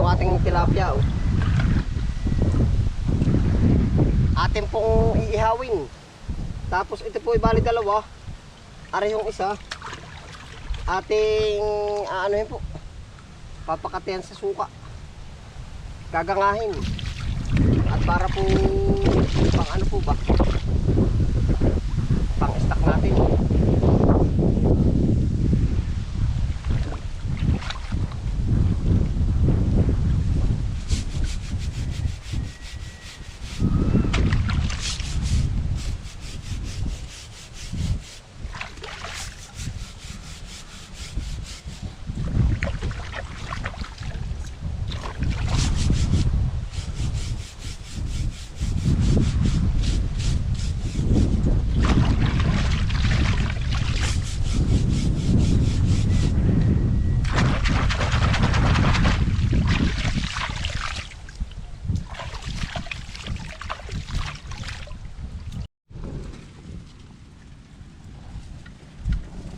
yung ating tilapia. Oh. Atin pong iihawin. Tapos ito po ibali dalawa. Are yung isa. Ating ano yun po. Papakatihan sa suka. Gagangahin. At para po pang ano po ba? Pang stock natin.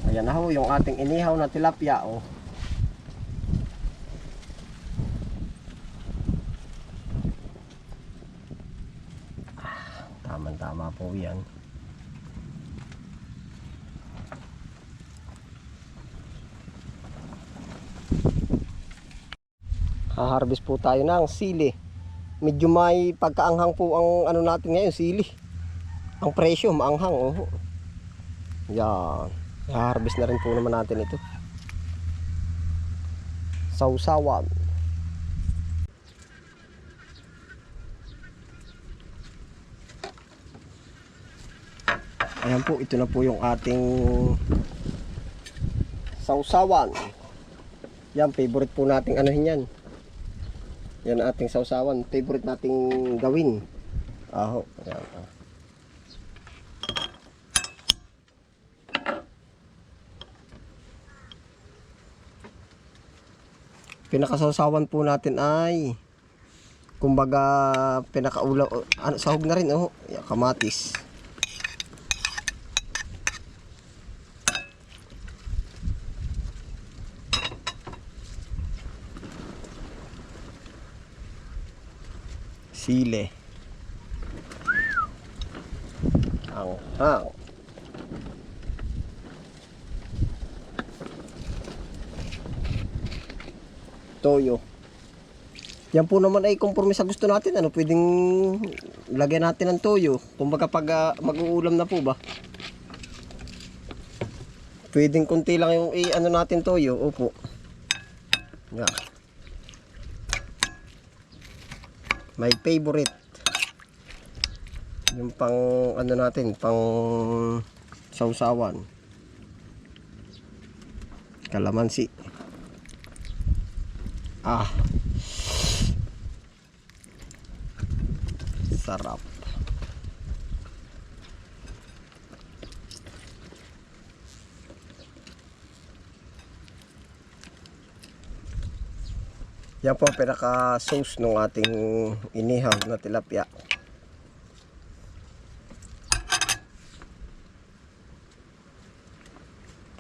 Ayan na ho, yung ating inihaw na tilapia, oh. Tama po yan. Haharvest po tayo ng sili. Medyo may pagkaanghang po ang ano natin ngayon, sili. Ang presyo, maanghang, oh. Yan. I-harvest na rin po naman natin ito. Sausawan. Ayan po, ito na po yung ating sausawan. Yan, favorite po nating anuhin yan. Yan ating sausawan. Favorite nating gawin. Aho. Ayan. Pinakasawsawan po natin ay kumbaga pinakaulaw, ano, sahog na rin, oh. Yan, kamatis. Sile. Ang toyo. Yan po naman ay conforme sa gusto natin. Ano, pwedeng lagyan natin ng toyo. Kumbaga pag mag-uulam na po ba, pwedeng kunti lang yung ano natin toyo. Opo. Yan. My favorite. Yung pang ano natin, pang sausawan. Kalamansi. Sarap. Yan po pinaka sauce ng ating inihaw na tilapia.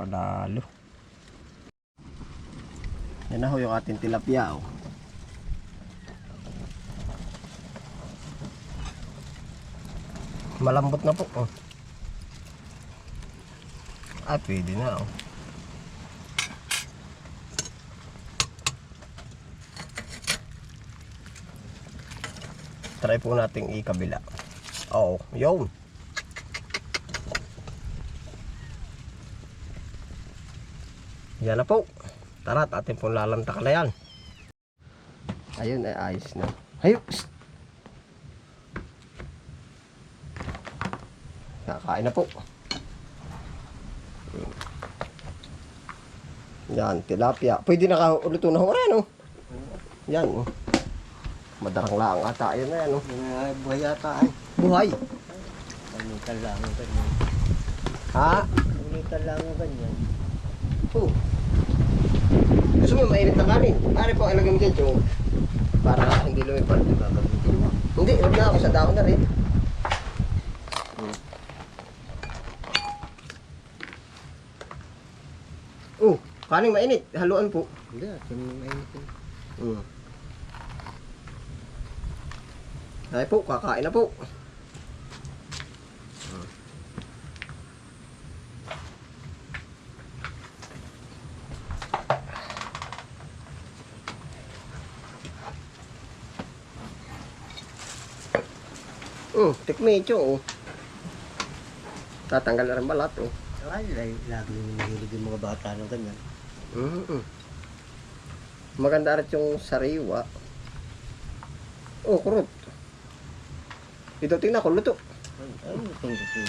Panalo. Yan na ho yung ating tilapia, oh. Malambot na po, oh. Pwede na, oh. Try po nating ikabila. Oh, yun. Yan na po. Tara, at atin pong lalantakan na yan. Ayun, ay ayos na. Ayun. Kakain na po. Yan, tilapia. Pwede nakauluto na ho rin, oh. Yan, oh. Madarang lang ata. Ayun na yan, oh. Buhay ata ay. Buhay. Ulitan lang ang ganyan. Ha? Ulitan lang ang ganyan. Oh. Gusto mo mainit na kanin? Pare po, ilagay mo dyan, chong. Para hindi lumipad. Hindi, huwag na ako sa dahon na rin. Oh, kaning mainit. Haluan po. Hindi, mainit. Ay po, kakain na po. Tikmito oh. Tatanggal na rin balat oh. Ay, lagi nahilig yung mga bata ng ganyan. Maganda rin yung sariwa. Oh, kurot. Ito tingnan ko, luto. Ay, itong gusto.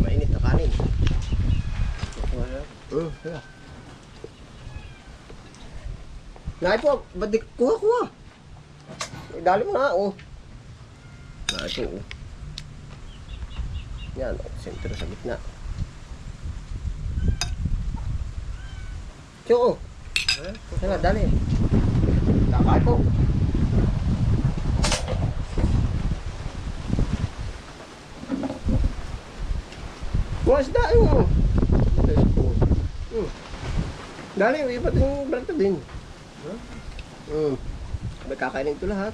Mainit na kanin. Wala. Yeah. Nay po, ba't di kuha? Dali mo na, oh. Nay po, oh. Yan, oh, sentro sa gitna. Tiyo, oh. Yan, dali. Kakay po. Mga isda, oh. Dali, ibat yung brata din. Kakainin ito lahat.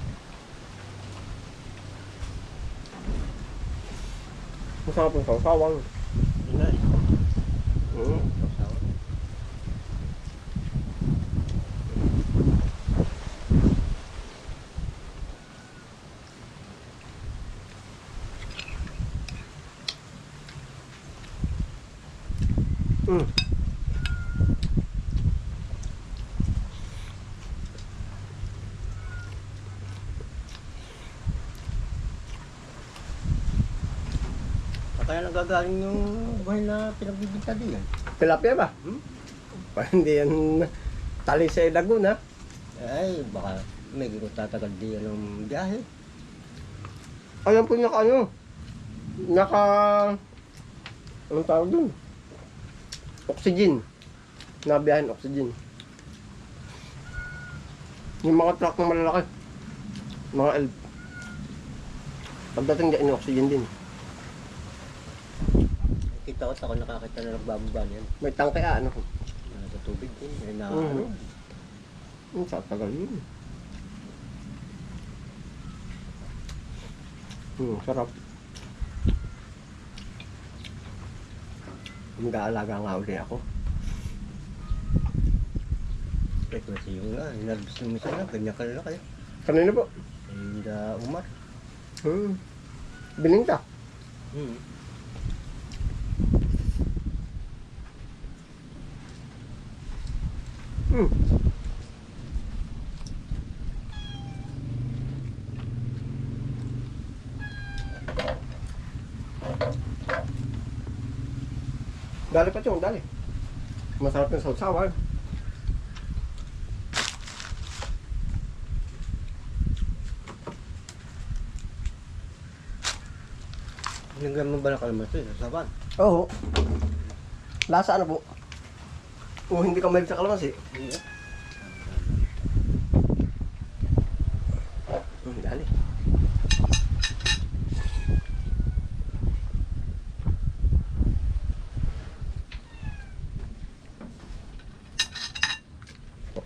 Masarap yung sawsawang. Inay. Mm. Mm. Kaya nagagaling yung buhay na pinagbibinta din yan. Tilapia ba? Parang hindi yan tali sa Laguna. Ay, baka may tatagal din yan ng biyahe. Alam po naka ano? Anong tawag dun? Oxygen. Nabiyahin oxygen. Yung mga truck na malalaki. Mga elf. Pagdating dyan yung oxygen din. Kita ko sa ako nakakita na nagbababa niyan. May tangke ano? Sa tubig din. Ay, na Mhm. Tatagal yun. Sarap. Mag-aalaga nga uli ako. Kasi yung nervous ng isa na, ganyan ka na kayo. Kanina po? Ay, Umar. Bininta. Dali pa chong, dali. Masarap yung sausawan. Naglam mo ba na kalamansi sa saban? Oo. Lasa ano po? O hindi ka mahilig sa kalamansi? Hindi. Dali.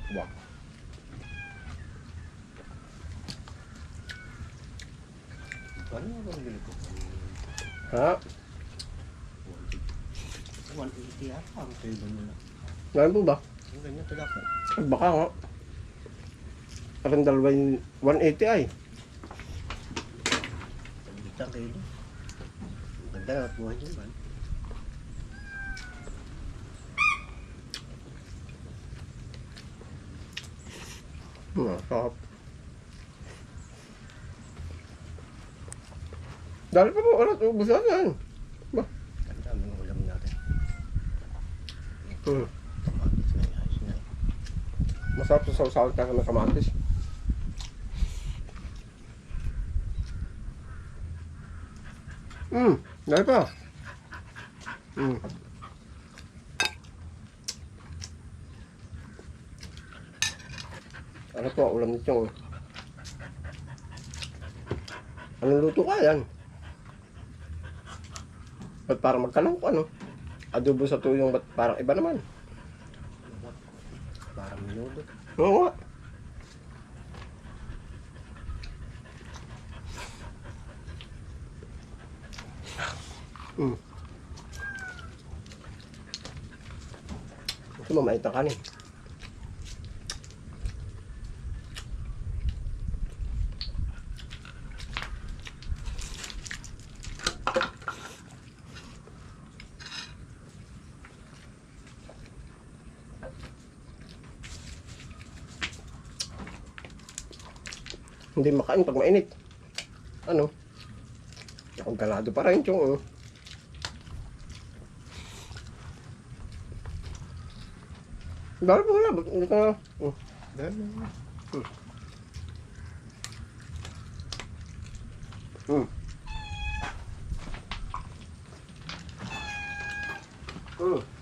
Wow. Ano nga ba ang bili ko? Ha? 180 yata ang kilo nila. Ngayon po ba? Ang ganyan tilapia. Baka nga. Parang dalawa yung 180 ay. Isang kilo. Ang ganda na at buhay dyan man. Sarap. Dali pa po, oras, ubus na yan. Ang daming ulam natin. Hmm. Kamatis na ayos na. Masarap sa sausawan ka ng kamatis. Dali pa. Ano po, ulam nito. Anong luto ka yan? Ba't parang magkanong ano? Adobo sa tuyong, ba't parang iba naman? Parang minudo. Oo nga. Hmm. Ito mamait ang kanin. Hindi makain pag mainit. Ano? Akong ganado pa rin yung Dahil po na, hindi ka na. Dahil na. Hmm. Hmm.